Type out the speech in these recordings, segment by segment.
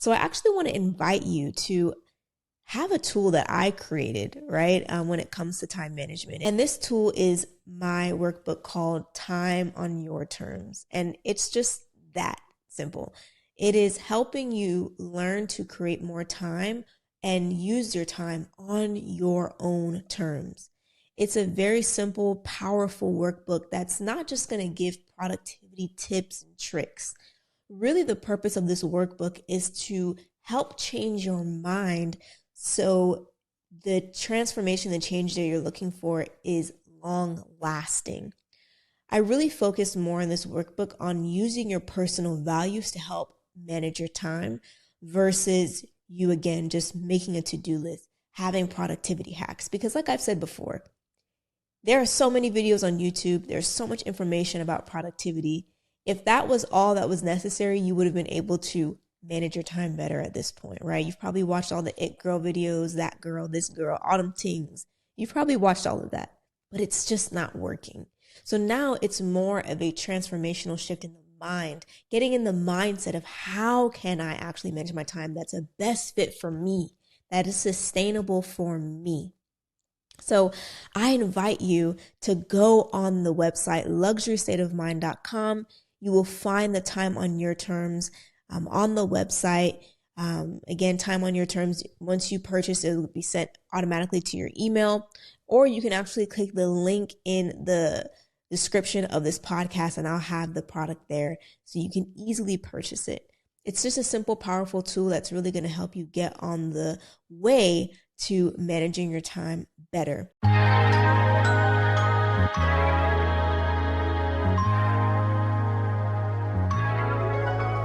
So I actually want to invite you to have a tool that I created, right, when it comes to time management. And this tool is my workbook called Time on Your Terms. And it's just that simple. It is helping you learn to create more time and use your time on your own terms. It's a very simple, powerful workbook that's not just going to give productivity tips and tricks. Really, the purpose of this workbook is to help change your mind so the transformation, the change that you're looking for is long lasting. I really focus more in this workbook on using your personal values to help manage your time versus you, again, just making a to-do list, having productivity hacks. Because like I've said before, there are so many videos on YouTube. There's so much information about productivity. If that was all that was necessary, you would have been able to manage your time better at this point, right? You've probably watched all the It Girl videos, that girl, this girl, all them things. You've probably watched all of that, but it's just not working. So now it's more of a transformational shift in the mind, getting in the mindset of how can I actually manage my time that's a best fit for me, that is sustainable for me. So I invite you to go on the website, luxurystateofmind.com. You will find the Time on Your Terms on the website. Again, Time on Your Terms, once you purchase, it will be sent automatically to your email, or you can actually click the link in the description of this podcast and I'll have the product there so you can easily purchase it. It's just a simple, powerful tool that's really going to help you get on the way to managing your time better.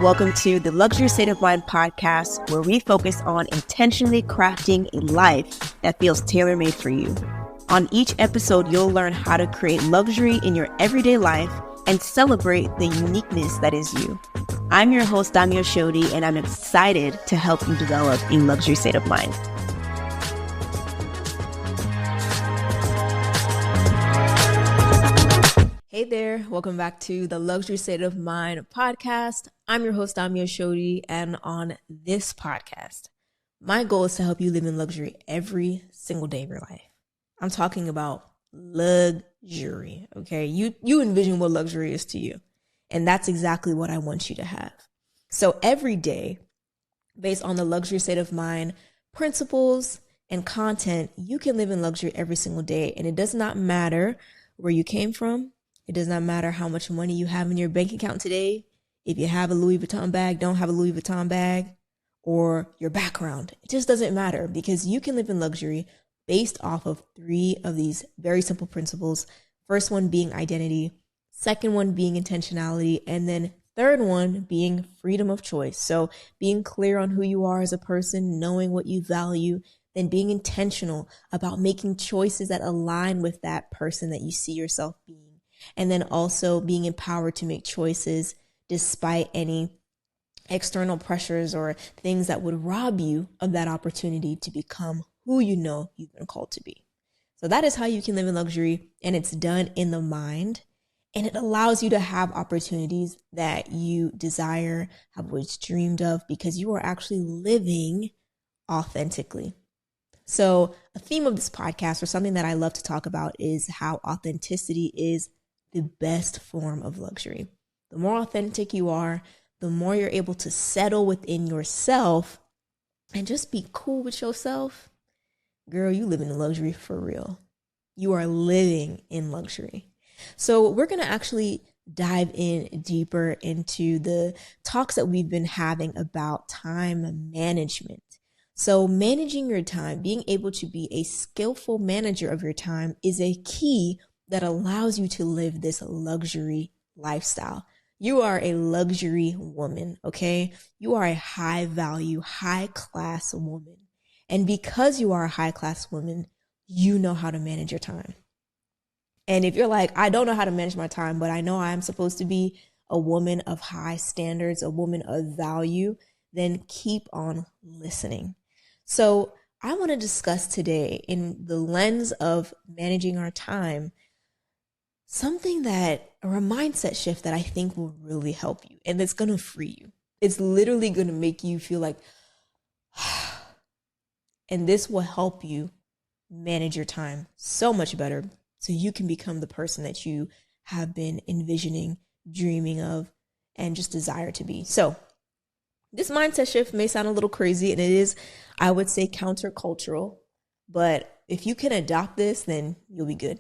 Welcome to the Luxury State of Mind podcast, where we focus on intentionally crafting a life that feels tailor-made for you. On each episode, you'll learn how to create luxury in your everyday life and celebrate the uniqueness that is you. I'm your host, Damio Shodi, and I'm excited to help you develop a luxury state of mind. Hey there, welcome back to the Luxury State of Mind podcast. I'm your host, Damio Shodi, and on this podcast, my goal is to help you live in luxury every single day of your life. I'm talking about luxury, okay? You envision what luxury is to you, and that's exactly what I want you to have. So every day, based on the Luxury State of Mind principles and content, you can live in luxury every single day, and it does not matter where you came from. It does not matter how much money you have in your bank account today. If you have a Louis Vuitton bag, don't have a Louis Vuitton bag, or your background. It just doesn't matter, because you can live in luxury based off of 3 of these very simple principles. First one being identity, second one being intentionality, and then third one being freedom of choice. So being clear on who you are as a person, knowing what you value, then being intentional about making choices that align with that person that you see yourself being. And then also being empowered to make choices despite any external pressures or things that would rob you of that opportunity to become who you know you've been called to be. So that is how you can live in luxury, and it's done in the mind, and it allows you to have opportunities that you desire, have always dreamed of, because you are actually living authentically. So a theme of this podcast, or something that I love to talk about, is how authenticity is the best form of luxury. The more authentic you are, the more you're able to settle within yourself and just be cool with yourself. Girl, you live in luxury for real. You are living in luxury. So we're going to actually dive in deeper into the talks that we've been having about time management. So managing your time, being able to be a skillful manager of your time, is a key that allows you to live this luxury lifestyle. You are a luxury woman, okay? You are a high value, high class woman. And because you are a high class woman, you know how to manage your time. And if you're like, I don't know how to manage my time, but I know I'm supposed to be a woman of high standards, a woman of value, then keep on listening. So I want to discuss today, in the lens of managing our time, a mindset shift that I think will really help you, and it's going to free you. It's literally going to make you feel like, and this will help you manage your time so much better so you can become the person that you have been envisioning, dreaming of, and just desire to be. So this mindset shift may sound a little crazy, and it is, I would say, countercultural, but if you can adopt this, then you'll be good.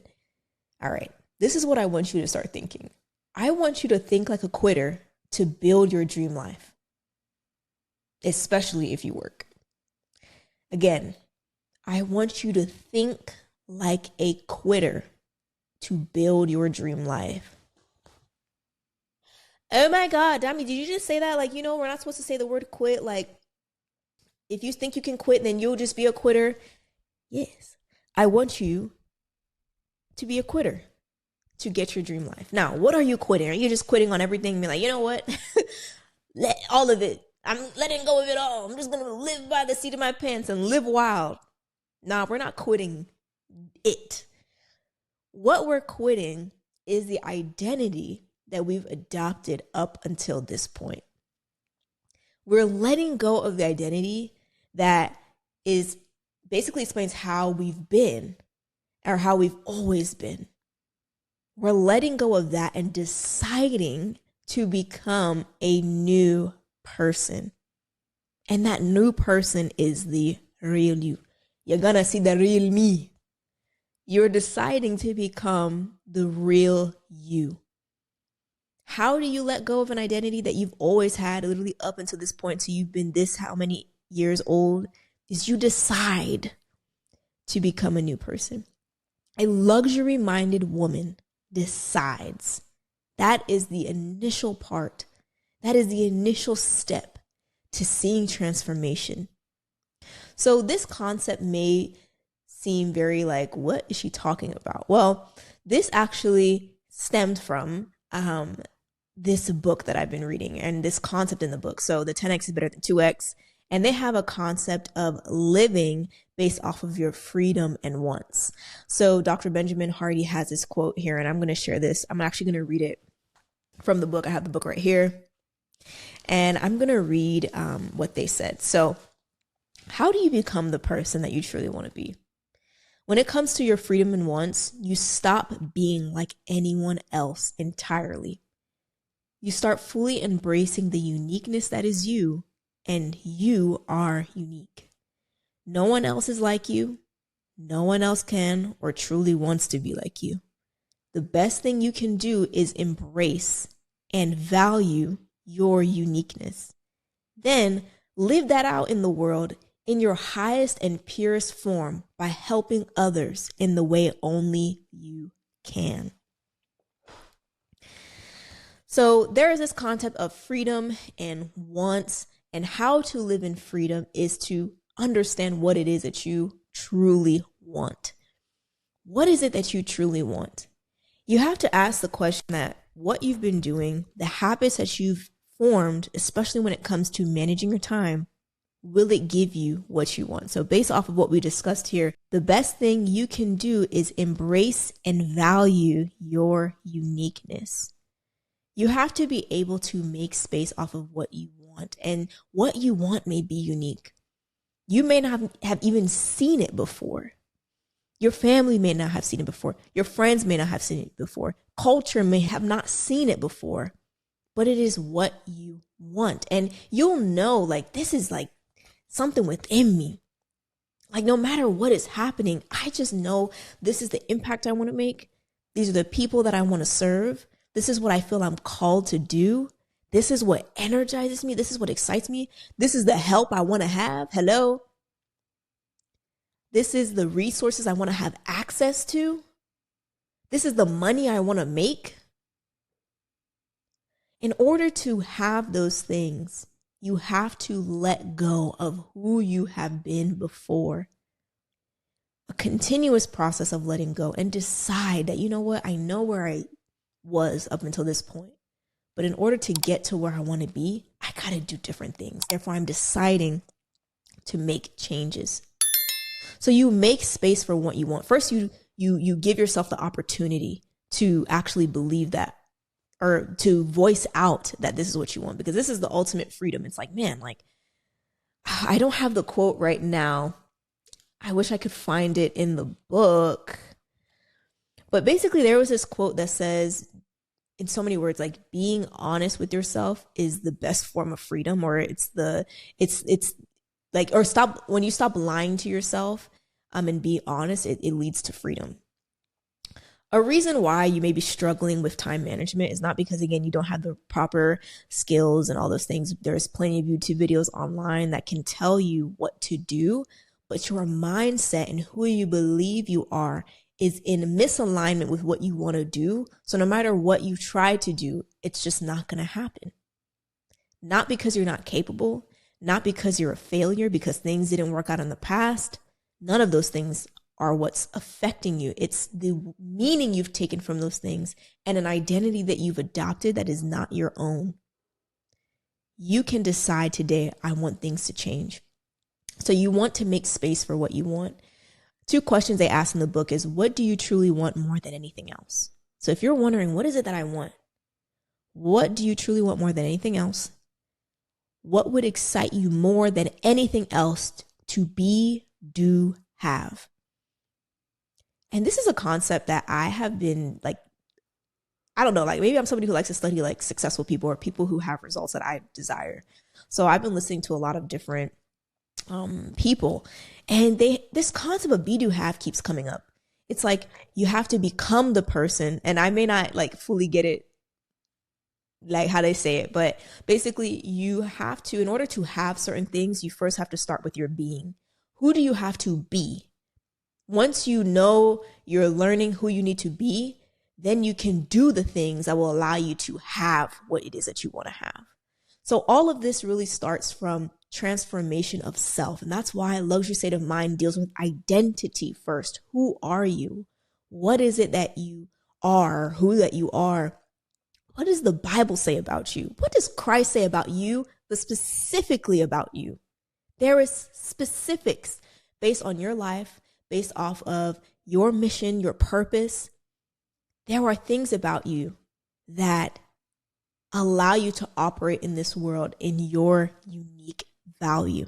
All right. This is what I want you to start thinking. I want you to think like a quitter to build your dream life, especially if you work. Again, I want you to think like a quitter to build your dream life. Oh my God, Dami, did you just say that? Like, we're not supposed to say the word quit. Like, if you think you can quit, then you'll just be a quitter. Yes, I want you to be a quitter to get your dream life. Now, what are you quitting? Are you just quitting on everything and be like, you know what? Let all of it. I'm letting go of it all. I'm just going to live by the seat of my pants and live wild. Nah, we're not quitting it. What we're quitting is the identity that we've adopted up until this point. We're letting go of the identity that is basically explains how we've been or how we've always been. We're letting go of that and deciding to become a new person. And that new person is the real you. You're gonna see the real me. You're deciding to become the real you. How do you let go of an identity that you've always had, literally up until this point, so you've been this how many years old? Is you decide to become a new person. A luxury-minded woman decides. That is the initial part. That is the initial step to seeing transformation. So this concept may seem very like, what is she talking about? Well, this actually stemmed from this book that I've been reading and this concept in the book. So the 10X is better than 2X. And they have a concept of living based off of your freedom and wants. So Dr. Benjamin Hardy has this quote here, and I'm going to share this. I'm actually going to read it from the book. I have the book right here. And I'm going to read what they said. So how do you become the person that you truly want to be? When it comes to your freedom and wants, you stop being like anyone else entirely. You start fully embracing the uniqueness that is you, and you are unique. No one else is like you. No one else can or truly wants to be like you. The best thing you can do is embrace and value your uniqueness. Then live that out in the world in your highest and purest form by helping others in the way only you can. So there is this concept of freedom and wants, and how to live in freedom is to understand what it is that you truly want. What is it that you truly want? You have to ask the question that what you've been doing, the habits that you've formed, especially when it comes to managing your time, will it give you what you want? So based off of what we discussed here, the best thing you can do is embrace and value your uniqueness. You have to be able to make space off of what you want, and what you want may be unique. You may not have even seen it before. Your family may not have seen it before. Your friends may not have seen it before. Culture may have not seen it before, but it is what you want. And you'll know, like, this is like something within me. Like, no matter what is happening, I just know this is the impact I want to make. These are the people that I want to serve. This is what I feel I'm called to do. This is what energizes me. This is what excites me. This is the help I want to have. Hello. This is the resources I want to have access to. This is the money I want to make. In order to have those things, you have to let go of who you have been before. A continuous process of letting go and decide that, you know what, I know where I was up until this point. But in order to get to where I want to be, I got to do different things. Therefore, I'm deciding to make changes. So you make space for what you want. First, you give yourself the opportunity to actually believe that, or to voice out that this is what you want, because this is the ultimate freedom. It's like, man, like, I don't have the quote right now. I wish I could find it in the book. But basically there was this quote that says, in so many words, like, being honest with yourself is the best form of freedom, or it's like, or when you stop lying to yourself and be honest, it leads to freedom. A reason why you may be struggling with time management is not because, again, you don't have the proper skills and all those things. There's plenty of YouTube videos online that can tell you what to do, but your mindset and who you believe you are is in misalignment with what you want to do. So no matter what you try to do, it's just not going to happen. Not because you're not capable, not because you're a failure, because things didn't work out in the past. None of those things are what's affecting you. It's the meaning you've taken from those things and an identity that you've adopted that is not your own. You can decide today, I want things to change. So you want to make space for what you want. 2 questions they ask in the book is, what do you truly want more than anything else? So if you're wondering, what is it that I want? What do you truly want more than anything else? What would excite you more than anything else to be, do, have? And this is a concept that I have been like, I don't know, like maybe I'm somebody who likes to study like successful people or people who have results that I desire. So I've been listening to a lot of different people, and this concept of be, do, have keeps coming up. It's like you have to become the person, and I may not like fully get it like how they say it, but basically you have to, in order to have certain things, you first have to start with your being. Who do you have to be? Once you know you're learning who you need to be, then you can do the things that will allow you to have what it is that you want to have. So all of this really starts from transformation of self. And that's why Luxury State of Mind deals with identity first. Who are you? What is it that you are? Who that you are? What does the Bible say about you? What does Christ say about you, but specifically about you? There is specifics based on your life, based off of your mission, your purpose. There are things about you that allow you to operate in this world in your unique value.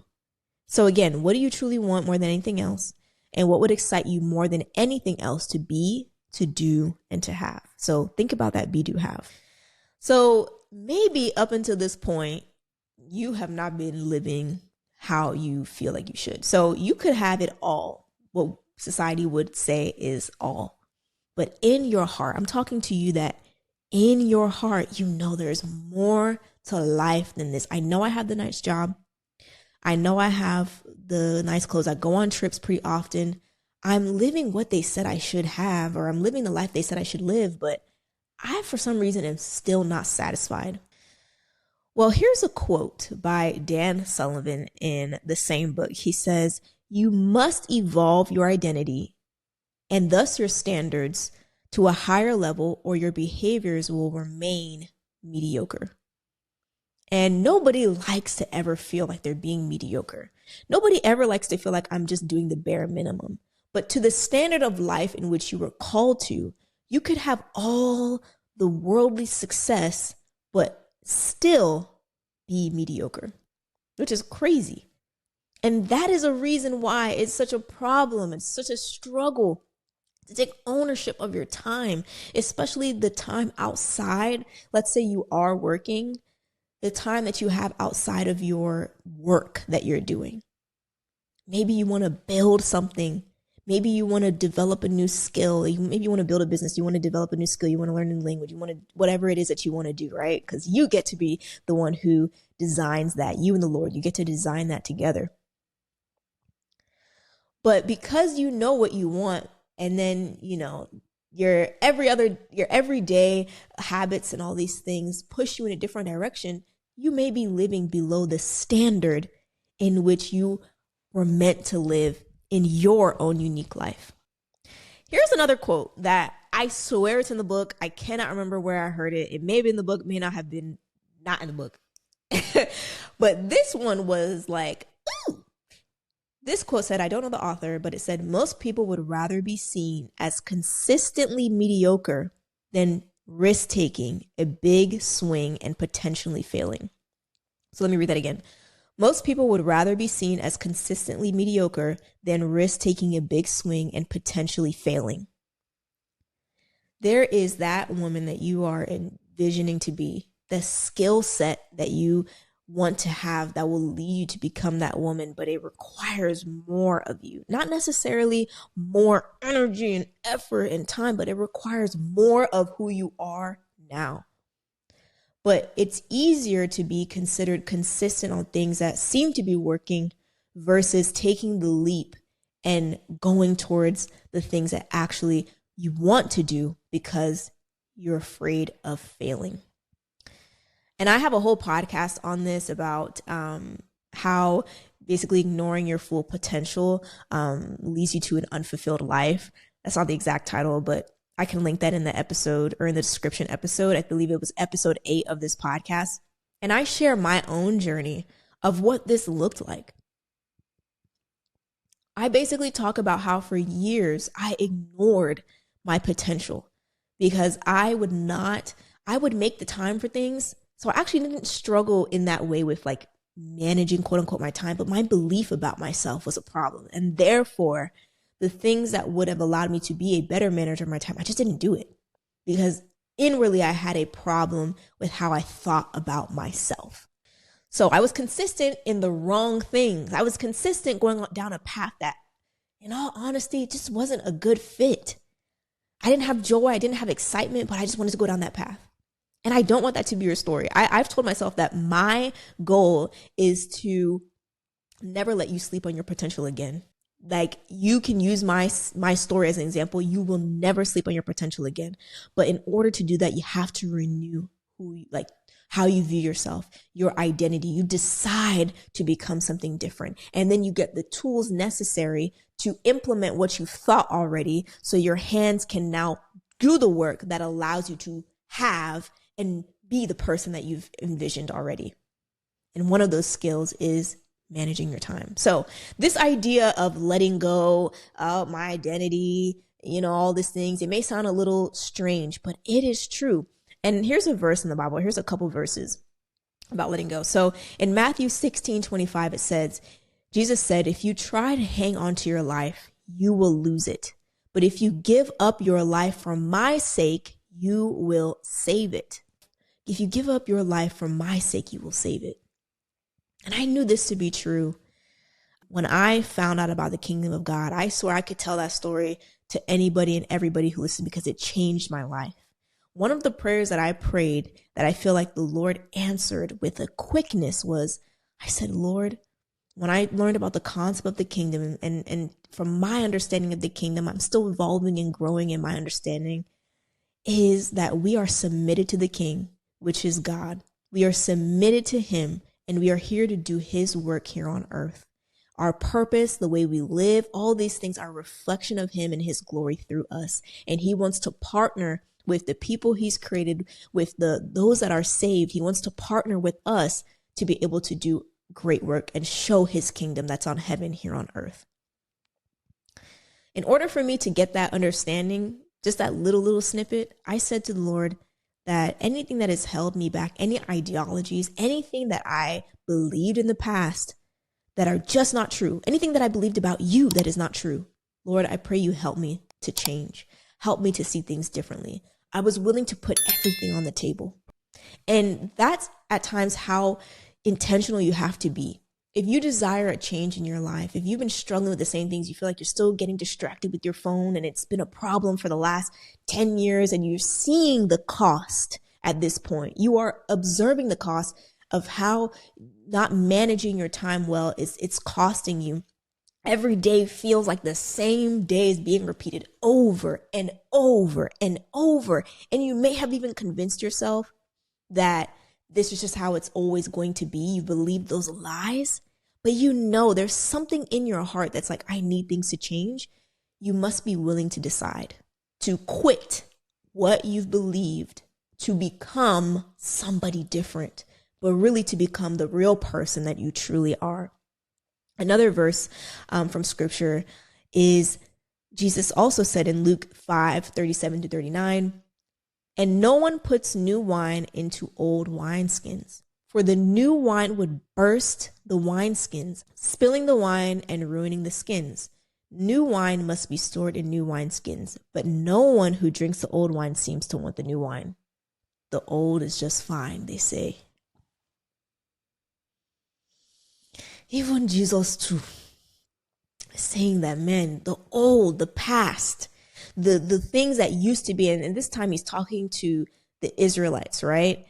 So again, what do you truly want more than anything else? And what would excite you more than anything else to be, to do, and to have? So think about that be, do, have. So maybe up until this point, you have not been living how you feel like you should. So you could have it all, what society would say is all. But in your heart, I'm talking to you that in your heart, you know there's more to life than this. I know I have the nice job. I know I have the nice clothes. I go on trips pretty often. I'm living what they said I should have, or I'm living the life they said I should live, but I, for some reason, am still not satisfied. Well, here's a quote by Dan Sullivan in the same book. He says, "You must evolve your identity and thus your standards to a higher level, or your behaviors will remain mediocre." And nobody likes to ever feel like they're being mediocre. Nobody ever likes to feel like I'm just doing the bare minimum. But to the standard of life in which you were called to, you could have all the worldly success, but still be mediocre, which is crazy. And that is a reason why it's such a problem. It's such a struggle to take ownership of your time, especially the time outside. Let's say you are working, the time that you have outside of your work that you're doing. Maybe you want to build something. Maybe you want to develop a new skill. Maybe you want to build a business. You want to develop a new skill. You want to learn a new language. You want to, whatever it is that you want to do, right? Because you get to be the one who designs that. You and the Lord, you get to design that together. But because you know what you want, and then, you know, your everyday habits and all these things push you in a different direction, you may be living below the standard in which you were meant to live in your own unique life. Here's another quote that I swear it's in the book. I cannot remember where I heard it. It may be in the book, may not have been not in the book. But this one was like, ooh. This quote said, I don't know the author, but it said, most people would rather be seen as consistently mediocre than risk-taking, a big swing, and potentially failing. So let me read that again. Most people would rather be seen as consistently mediocre than risk-taking a big swing and potentially failing. There is that woman that you are envisioning to be, the skill set that you want to have that will lead you to become that woman, but it requires more of you. Not necessarily more energy and effort and time, but it requires more of who you are now. But it's easier to be considered consistent on things that seem to be working versus taking the leap and going towards the things that actually you want to do because you're afraid of failing. And I have a whole podcast on this about how basically ignoring your full potential leads you to an unfulfilled life. That's not the exact title, but I can link that in the episode or in the description episode. I believe it was episode 8 of this podcast. And I share my own journey of what this looked like. I basically talk about how for years I ignored my potential because I would make the time for things. So I actually didn't struggle in that way with like managing quote unquote my time, but my belief about myself was a problem. And therefore, the things that would have allowed me to be a better manager of my time, I just didn't do it because inwardly I had a problem with how I thought about myself. So I was consistent in the wrong things. I was consistent going down a path that, in all honesty, just wasn't a good fit. I didn't have joy. I didn't have excitement, but I just wanted to go down that path. And I don't want that to be your story. I've told myself that my goal is to never let you sleep on your potential again. Like, you can use my story as an example. You will never sleep on your potential again. But in order to do that, you have to renew how you view yourself, your identity. You decide to become something different. And then you get the tools necessary to implement what you thought already, so your hands can now do the work that allows you to have and be the person that you've envisioned already. And one of those skills is managing your time. So this idea of letting go of my identity, all these things, it may sound a little strange, but it is true. And here's a verse in the Bible. Here's a couple verses about letting go. So in Matthew 16:25, it says, Jesus said, if you try to hang on to your life, you will lose it. But if you give up your life for my sake, you will save it. If you give up your life for my sake, you will save it. And I knew this to be true when I found out about the kingdom of God. I swear I could tell that story to anybody and everybody who listened because it changed my life. One of the prayers that I prayed that I feel like the Lord answered with a quickness was, I said, Lord, when I learned about the concept of the kingdom and from my understanding of the kingdom, I'm still evolving and growing in my understanding, is that we are submitted to the King, which is God. We are submitted to him, and we are here to do his work here on earth. Our purpose, the way we live, all these things are a reflection of him and his glory through us. And he wants to partner with the people he's created, with those that are saved. He wants to partner with us to be able to do great work and show his kingdom that's on heaven here on earth. In order for me to get that understanding, just that little snippet, I said to the Lord that anything that has held me back, any ideologies, anything that I believed in the past that are just not true, anything that I believed about you that is not true, Lord, I pray you help me to change. Help me to see things differently. I was willing to put everything on the table. And that's at times how intentional you have to be. If you desire a change in your life, if you've been struggling with the same things, you feel like you're still getting distracted with your phone and it's been a problem for the last 10 years and you're seeing the cost at this point, you are observing the cost of how not managing your time well it's costing you. Every day feels like the same day is being repeated over and over and over. And you may have even convinced yourself that this is just how it's always going to be. You believe those lies, but there's something in your heart that's like, I need things to change. You must be willing to decide to quit what you've believed to become somebody different, but really to become the real person that you truly are. Another verse from scripture is Jesus also said in Luke 5:37-39, And no one puts new wine into old wineskins, for the new wine would burst the wineskins, spilling the wine and ruining the skins. New wine must be stored in new wineskins, but no one who drinks the old wine seems to want the new wine. The old is just fine, they say. Even Jesus too, saying that, man, the old, the past, the things that used to be, and this time he's talking to the Israelites, right?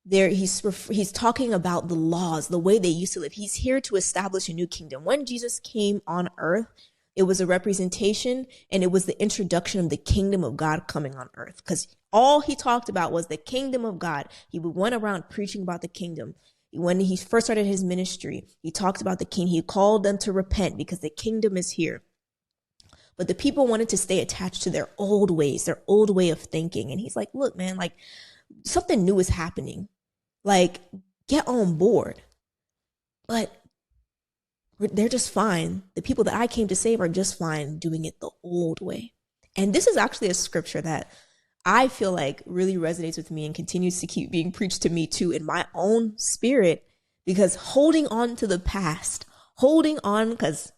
There he's talking about the laws, the way they used to live. He's here to establish a new kingdom. When Jesus came on earth, it was a representation, and it was the introduction of the kingdom of God coming on earth, because all he talked about was the kingdom of God. He went around preaching about the kingdom. When he first started his ministry, he talked about the king. He called them to repent because the kingdom is here. But the people wanted to stay attached to their old ways, their old way of thinking. And he's like, look, man, like something new is happening. Like, get on board. But they're just fine. The people that I came to save are just fine doing it the old way. And this is actually a scripture that I feel like really resonates with me and continues to keep being preached to me too in my own spirit, because holding on to the past, holding on, because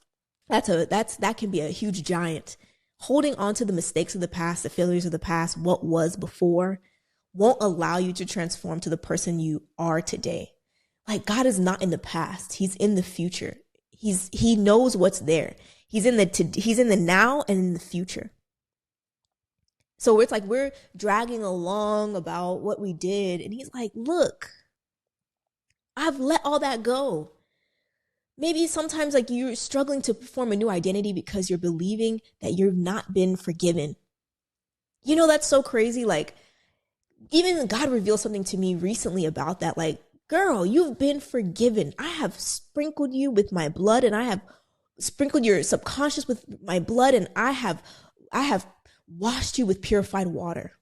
that can be a huge giant. Holding on to the mistakes of the past, the failures of the past, what was before, won't allow you to transform to the person you are today. Like, God is not in the past. He's in the future. He knows what's there. He's in the now and in the future. So it's like we're dragging along about what we did. And he's like, look, I've let all that go. Maybe sometimes like you're struggling to form a new identity because you're believing that you've not been forgiven. You know, that's so crazy. Like, even God revealed something to me recently about that. Like, girl, you've been forgiven. I have sprinkled you with my blood, and I have sprinkled your subconscious with my blood, and I have washed you with purified water.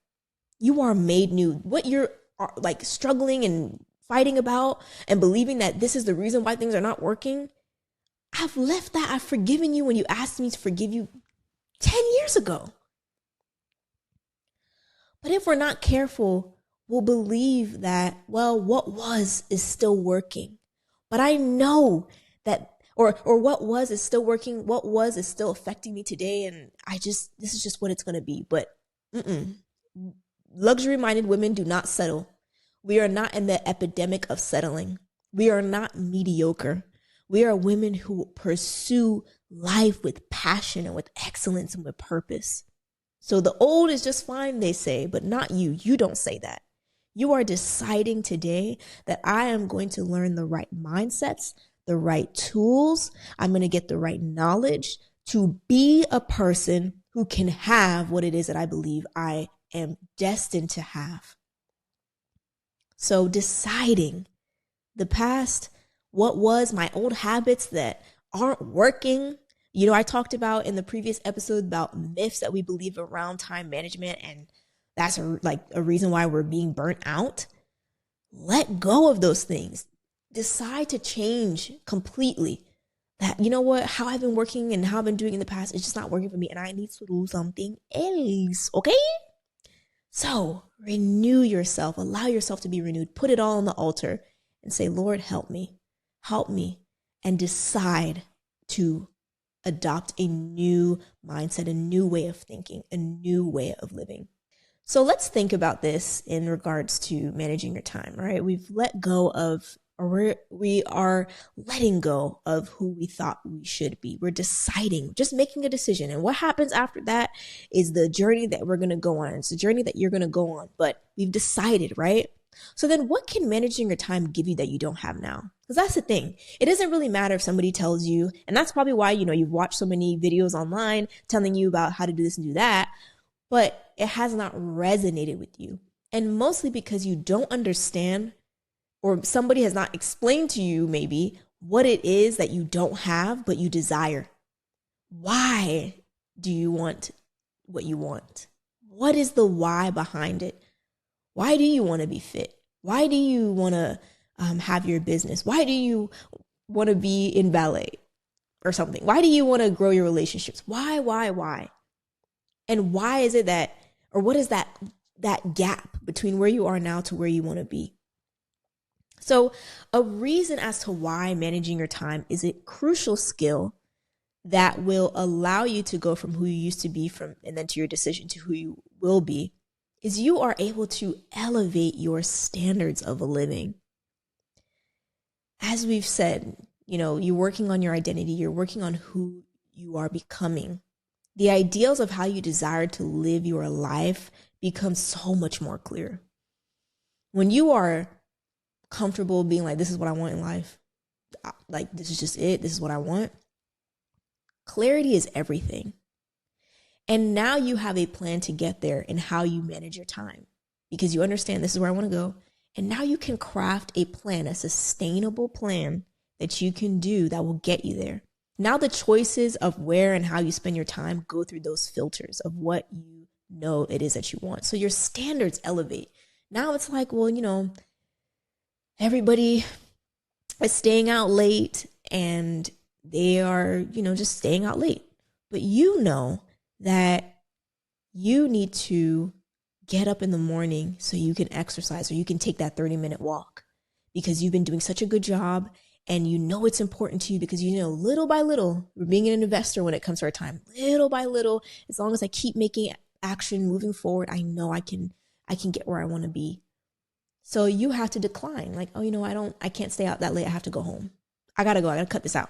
You are made new. What you're like struggling and fighting about and believing that this is the reason why things are not working, I've left that. I've forgiven you when you asked me to forgive you 10 years ago. But if we're not careful, we'll believe that, well, what was is still working. But I know that, or what was is still working, what was is still affecting me today, and this is just what it's going to be. But luxury-minded women do not settle. We are not in the epidemic of settling. We are not mediocre. We are women who pursue life with passion and with excellence and with purpose. So the old is just fine, they say, but not you. You don't say that. You are deciding today that I am going to learn the right mindsets, the right tools. I'm going to get the right knowledge to be a person who can have what it is that I believe I am destined to have. So deciding the past, what was my old habits that aren't working. You know, I talked about in the previous episode about myths that we believe around time management, and that's a reason why we're being burnt out. Let go of those things. Decide to change completely. That, you know what, how I've been working and how I've been doing in the past is just not working for me, and I need to do something else, okay? So renew yourself, allow yourself to be renewed, put it all on the altar and say, Lord, help me, and decide to adopt a new mindset, a new way of thinking, a new way of living. So let's think about this in regards to managing your time, right? We've let go of, or we are letting go of who we thought we should be. We're deciding, just making a decision. And what happens after that is the journey that we're going to go on. It's the journey that you're going to go on, but we've decided, right? So then what can managing your time give you that you don't have now? Because that's the thing. It doesn't really matter if somebody tells you, and that's probably why, you know, you've watched so many videos online telling you about how to do this and do that, but it has not resonated with you. And mostly because you don't understand, or somebody has not explained to you maybe what it is that you don't have, but you desire. Why do you want what you want? What is the why behind it? Why do you want to be fit? Why do you want to have your business? Why do you want to be in ballet or something? Why do you want to grow your relationships? Why? And why is it that, or what is that that gap between where you are now to where you want to be. So a reason as to why managing your time is a crucial skill that will allow you to go from who you used to be and then to your decision to who you will be is you are able to elevate your standards of living. As we've said, you're working on your identity, you're working on who you are becoming. The ideals of how you desire to live your life become so much more clear. When you are comfortable being like, this is what I want in life, like this is just it, this is what I want, clarity is everything. And now you have a plan to get there in how you manage your time because you understand this is where I want to go. And now you can craft a plan, a sustainable plan that you can do that will get you there. Now the choices of where and how you spend your time go through those filters of what you know it is that you want. So your standards elevate. Now it's like, well, everybody is staying out late and they are, just staying out late. But you know that you need to get up in the morning so you can exercise or you can take that 30-minute walk because you've been doing such a good job and it's important to you because little by little, we're being an investor when it comes to our time. Little by little, as long as I keep making action, moving forward, I know I can get where I want to be. So you have to decline. Like, I can't stay out that late. I have to go home. I got to cut this out.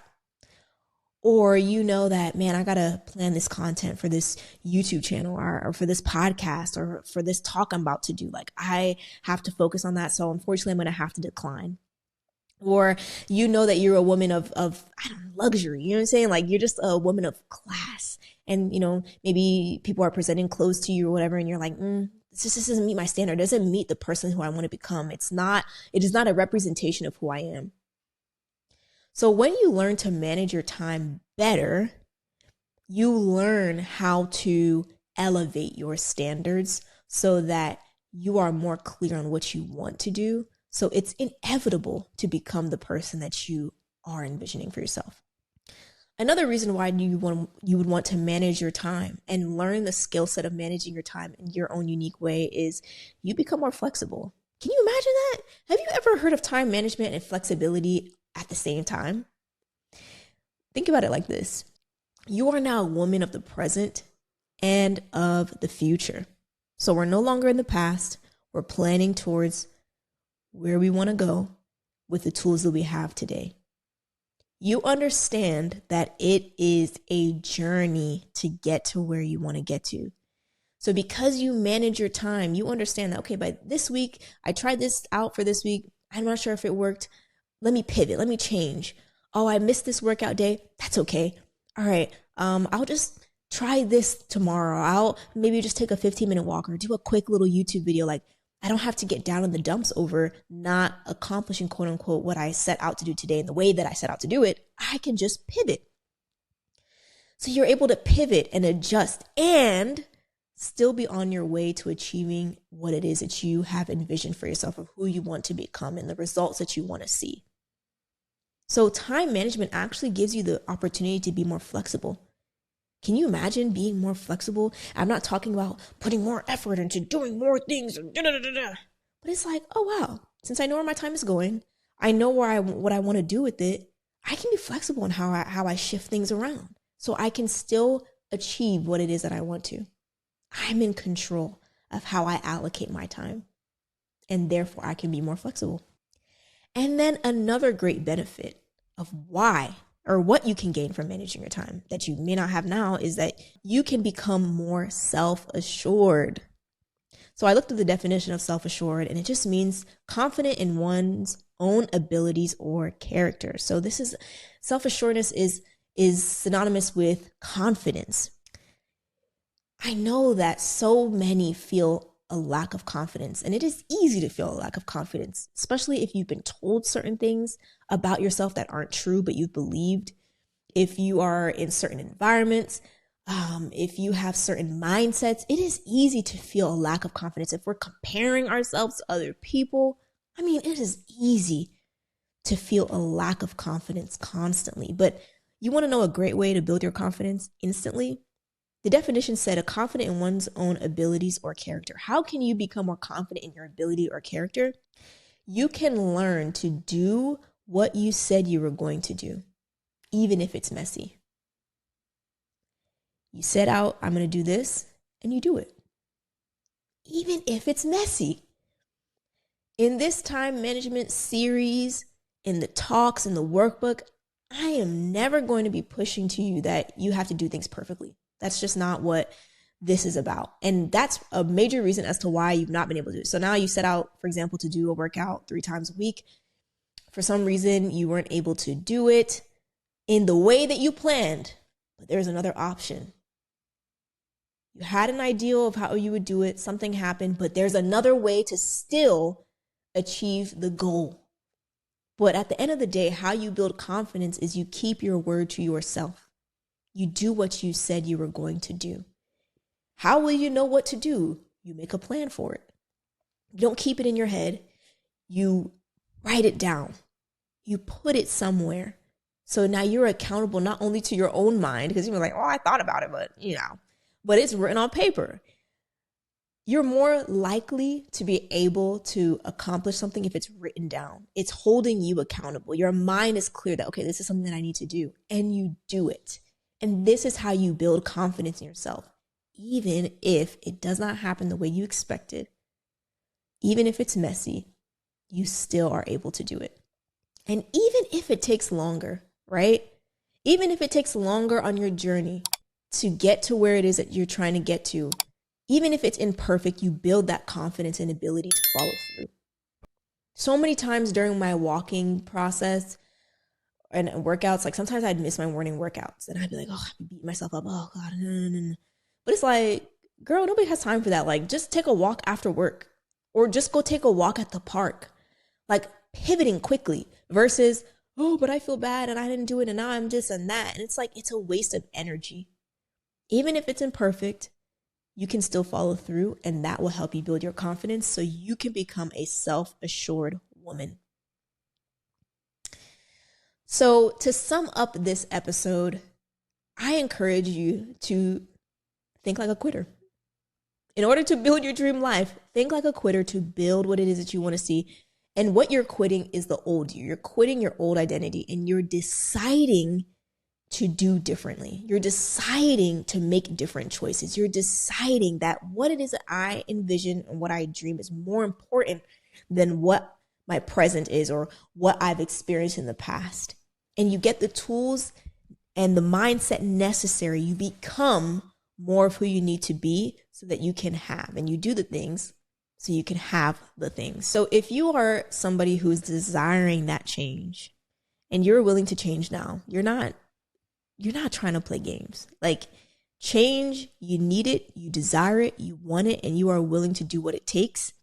Or that, man, I got to plan this content for this YouTube channel or for this podcast or for this talk I'm about to do. Like, I have to focus on that. So unfortunately, I'm going to have to decline. Or that you're a woman of luxury. You know what I'm saying? Like, you're just a woman of class. And, maybe people are presenting clothes to you or whatever. And you're like, this doesn't meet my standard. It doesn't meet the person who I want to become. It is not a representation of who I am. So when you learn to manage your time better, you learn how to elevate your standards so that you are more clear on what you want to do. So it's inevitable to become the person that you are envisioning for yourself. Another reason why you would want to manage your time and learn the skill set of managing your time in your own unique way is you become more flexible. Can you imagine that? Have you ever heard of time management and flexibility at the same time? Think about it like this. You are now a woman of the present and of the future. So we're no longer in the past. We're planning towards where we want to go with the tools that we have today. You understand that it is a journey to get to where you want to get to. So because you manage your time, you understand that, okay, by this week, I tried this out for this week. I'm not sure if it worked. Let me pivot. Let me change. Oh, I missed this workout day. That's okay. All right. I'll just try this tomorrow. I'll maybe just take a 15-minute walk or do a quick little YouTube video. Like, I don't have to get down in the dumps over not accomplishing, quote unquote, what I set out to do today in the way that I set out to do it. I can just pivot. So you're able to pivot and adjust and still be on your way to achieving what it is that you have envisioned for yourself of who you want to become and the results that you want to see. So time management actually gives you the opportunity to be more flexible. Can you imagine being more flexible? I'm not talking about putting more effort into doing more things, but it's like, oh wow, since I know where my time is going, I know what I want to do with it. I can be flexible in how I shift things around, so I can still achieve what it is that I want to. I'm in control of how I allocate my time, and therefore I can be more flexible. And then another great benefit of why or what you can gain from managing your time that you may not have now is that you can become more self-assured. So I looked at the definition of self-assured, and it just means confident in one's own abilities or character. So this is self-assuredness is synonymous with confidence. I know that so many feel a lack of confidence, and it is easy to feel a lack of confidence, especially if you've been told certain things about yourself that aren't true, but you've believed. If you are in certain environments, if you have certain mindsets, it is easy to feel a lack of confidence. If we're comparing ourselves to other people, it is easy to feel a lack of confidence constantly. But you want to know a great way to build your confidence instantly? The definition said, a confident in one's own abilities or character. How can you become more confident in your ability or character? You can learn to do what you said you were going to do, even if it's messy. You set out, I'm going to do this, and you do it, even if it's messy. In this time management series, in the talks, in the workbook, I am never going to be pushing to you that you have to do things perfectly. That's just not what this is about. And that's a major reason as to why you've not been able to do it. So now you set out, for example, to do a workout 3 times a week. For some reason, you weren't able to do it in the way that you planned, but there's another option. You had an ideal of how you would do it. Something happened, but there's another way to still achieve the goal. But at the end of the day, how you build confidence is you keep your word to yourself. You do what you said you were going to do. How will you know what to do? You make a plan for it. You don't keep it in your head. You write it down. You put it somewhere. So now you're accountable not only to your own mind, because you're like, oh, I thought about it, but it's written on paper. You're more likely to be able to accomplish something if it's written down. It's holding you accountable. Your mind is clear that, okay, this is something that I need to do, and you do it. And this is how you build confidence in yourself. Even if it does not happen the way you expected, even if it's messy, you still are able to do it. And even if it takes longer, right? Even if it takes longer on your journey to get to where it is that you're trying to get to, even if it's imperfect, you build that confidence and ability to follow through. So many times during my walking process and workouts, like sometimes I'd miss my morning workouts and I'd be like, oh, I'd be beating myself up. Oh God, no. But it's like, girl, nobody has time for that. Like, just take a walk after work or just go take a walk at the park. Like, pivoting quickly versus, oh, but I feel bad and I didn't do it and now I'm this and that. And it's like, it's a waste of energy. Even if it's imperfect, you can still follow through, and that will help you build your confidence so you can become a self-assured woman. So to sum up this episode, I encourage you to think like a quitter. In order to build your dream life, think like a quitter to build what it is that you want to see. And what you're quitting is the old you. You're quitting your old identity and you're deciding to do differently. You're deciding to make different choices. You're deciding that what it is that I envision and what I dream is more important than what my present is or what I've experienced in the past. And you get the tools and the mindset necessary. You become more of who you need to be so that you can have, and you do the things so you can have the things. So if you are somebody who's desiring that change and you're willing to change now, you're not trying to play games. Like, change, you need it, you desire it, you want it, and you are willing to do what it takes.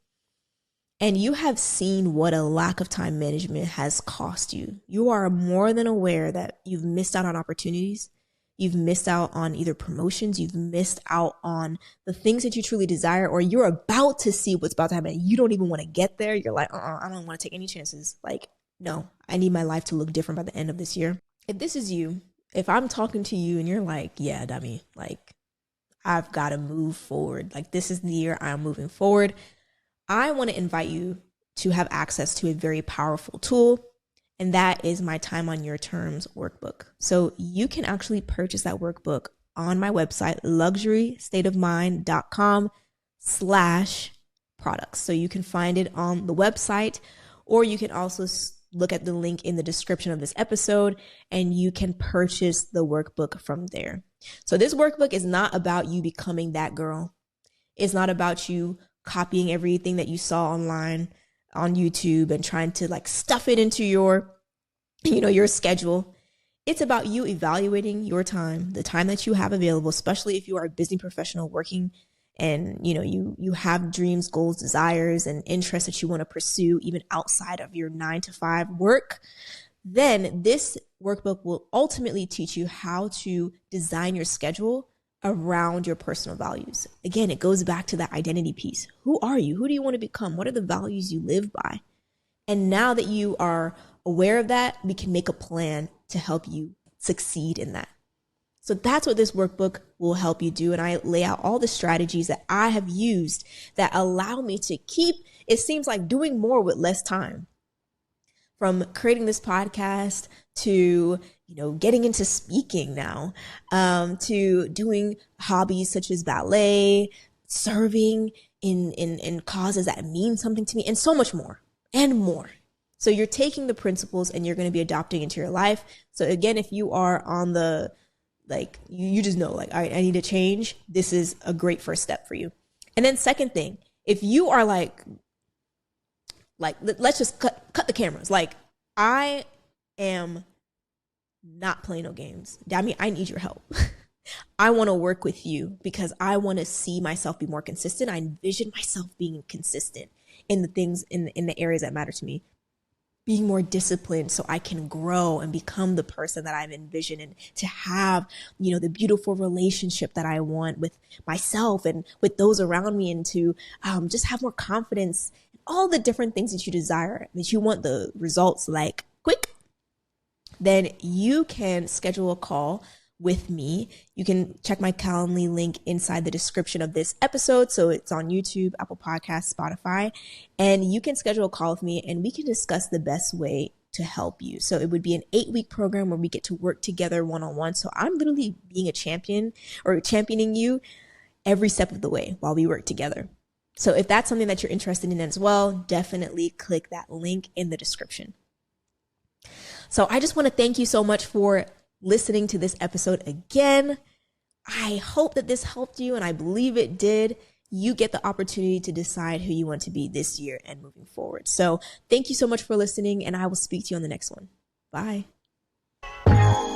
And you have seen what a lack of time management has cost you. You are more than aware that you've missed out on opportunities. You've missed out on either promotions. You've missed out on the things that you truly desire, or you're about to see what's about to happen. You don't even want to get there. You're like, I don't want to take any chances. Like, no, I need my life to look different by the end of this year. If this is you, if I'm talking to you and you're like, yeah, dummy, like, I've got to move forward. Like, this is the year I'm moving forward. I want to invite you to have access to a very powerful tool, and that is my Time on Your Terms workbook. So you can actually purchase that workbook on my website, luxurystateofmind.com/products. So you can find it on the website, or you can also look at the link in the description of this episode and you can purchase the workbook from there. So this workbook is not about you becoming that girl. It's not about you copying everything that you saw online on YouTube and trying to like stuff it into your schedule. It's about you evaluating your time, the time that you have available, especially if you are a busy professional working and you have dreams, goals, desires, and interests that you want to pursue even outside of your 9-to-5 work. Then this workbook will ultimately teach you how to design your schedule around your personal values. Again, it goes back to that identity piece. Who are you? Who do you want to become? What are the values you live by? And now that you are aware of that, we can make a plan to help you succeed in that. So that's what this workbook will help you do. And I lay out all the strategies that I have used that allow me to keep, it seems like, doing more with less time. From creating this podcast to, getting into speaking now, to doing hobbies such as ballet, serving in causes that mean something to me, and so much more and more. So you're taking the principles and you're going to be adopting into your life. So again, if you are on the, you just know, all right, I need to change, this is a great first step for you. And then second thing, if you are like let's just cut the cameras. I am not playing no games. I mean, I need your help. I want to work with you because I want to see myself be more consistent. I envision myself being consistent in the things, in the areas that matter to me, being more disciplined so I can grow and become the person that I'm envisioning to have, the beautiful relationship that I want with myself and with those around me, and to just have more confidence, all the different things that you desire, that you want the results quick. Then you can schedule a call with me. You can check my Calendly link inside the description of this episode. So it's on YouTube, Apple Podcasts, Spotify, and you can schedule a call with me and we can discuss the best way to help you. So it would be an 8-week program where we get to work together one-on-one. So I'm literally being a champion or championing you every step of the way while we work together. So if that's something that you're interested in as well, definitely click that link in the description. So I just want to thank you so much for listening to this episode again. I hope that this helped you, and I believe it did. You get the opportunity to decide who you want to be this year and moving forward. So thank you so much for listening, and I will speak to you on the next one. Bye.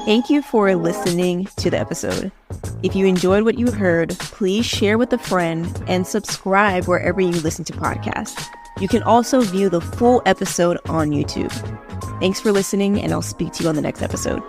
Thank you for listening to the episode. If you enjoyed what you heard, please share with a friend and subscribe wherever you listen to podcasts. You can also view the full episode on YouTube. Thanks for listening, and I'll speak to you on the next episode.